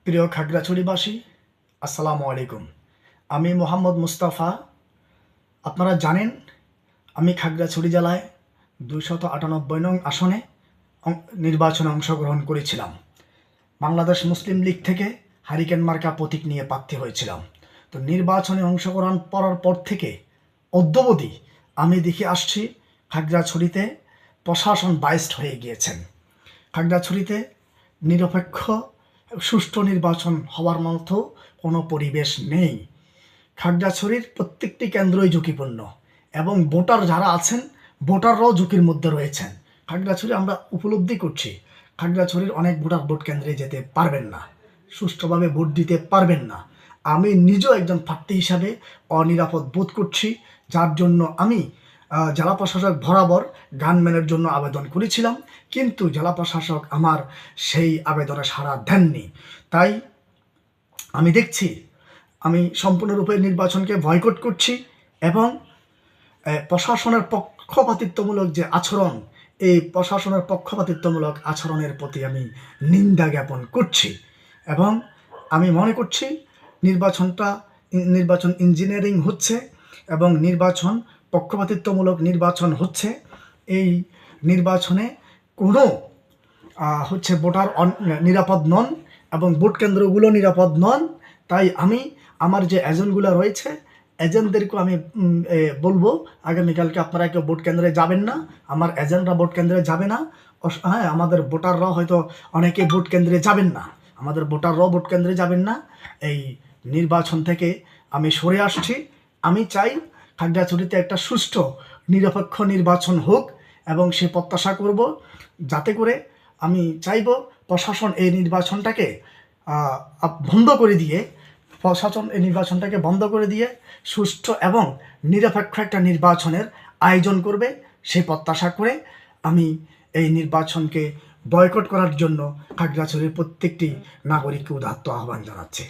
প্রিয় খাগড়াছড়িবাসী, আসসালামু আলাইকুম। আমি মোহাম্মদ মুস্তাফা। আপনারা জানেন আমি খাগড়াছড়ি জেলায় 298 নং আসনে নির্বাচনে অংশগ্রহণ করেছিলাম। বাংলাদেশ মুসলিম লীগ থেকে হারিকেন মার্কা প্রতীক নিয়ে প্রার্থী হয়েছিলাম। তো নির্বাচনে অংশগ্রহণ করার পর থেকে অদ্যাবধি আমি দেখে আসছি খাগড়াছড়িতে প্রশাসন বায়াসড হয়ে গিয়েছেন। খাগড়াছড়িতে নিরপেক্ষ সুষ্ঠু নির্বাচন হওয়ার মতো কোনো পরিবেশ নেই। খাগড়াছড়ির প্রত্যেকটি কেন্দ্রই ঝুঁকিপূর্ণ এবং ভোটার যারা আছেন ভোটাররাও ঝুঁকির মধ্যে রয়েছেন। খাগড়াছড়ি আমরা উপলব্ধি করছি খাগড়াছড়ির অনেক ভোটার ভোট কেন্দ্রে যেতে পারবেন না, সুষ্ঠুভাবে ভোট দিতে পারবেন না। আমি নিজেও একজন প্রার্থী হিসাবে অনিরাপদ বোধ করছি, যার জন্য আমি জেলা প্রশাসক বরাবর গানম্যানের জন্য আবেদন করেছিলাম, কিন্তু জেলা প্রশাসক আমার সেই আবেদনে সাড়া দেননি। তাই আমি দেখছি আমি সম্পূর্ণরূপে নির্বাচনকে বয়কট করছি এবং প্রশাসনের পক্ষপাতিত্বমূলক যে আচরণ, এই প্রশাসনের পক্ষপাতিত্বমূলক আচরণের প্রতি আমি নিন্দা জ্ঞাপন করছি এবং আমি মনে করছি নির্বাচন ইঞ্জিনিয়ারিং হচ্ছে এবং নির্বাচন পক্ষপাতিত্বমূলক নির্বাচন হচ্ছে। এই নির্বাচনে কোনো ভোটার নিরাপদ নন এবং ভোট কেন্দ্রগুলো নিরাপদ নন। তাই আমি আমার যে এজেন্টগুলো রয়েছে এজেন্টদেরকে আমি বলবো আগামীকালকে আপনারা কেউ ভোট কেন্দ্রে যাবেন না, আমার এজেন্টরা ভোট কেন্দ্রে যাবে না। হ্যাঁ, আমাদের ভোটাররাও হয়তো অনেকে ভোট কেন্দ্রে যাবেন না, আমাদের ভোটাররাও ভোট কেন্দ্রে যাবেন না। এই নির্বাচন থেকে আমি সরে আসছি। আমি চাই খাগড়াছড়িতে একটা সুষ্ঠু নিরপেক্ষ নির্বাচন হোক এবং সে প্রত্যাশা করব, যাতে করে আমি চাইব প্রশাসন এই নির্বাচনটাকে বন্ধ করে দিয়ে সুষ্ঠু এবং নিরপেক্ষ একটা নির্বাচনের আয়োজন করবে। সেই প্রত্যাশা করে আমি এই নির্বাচনকে বয়কট করার জন্য খাগড়াছড়ির প্রত্যেকটি নাগরিককে উদাত্ত আহ্বান জানাচ্ছি।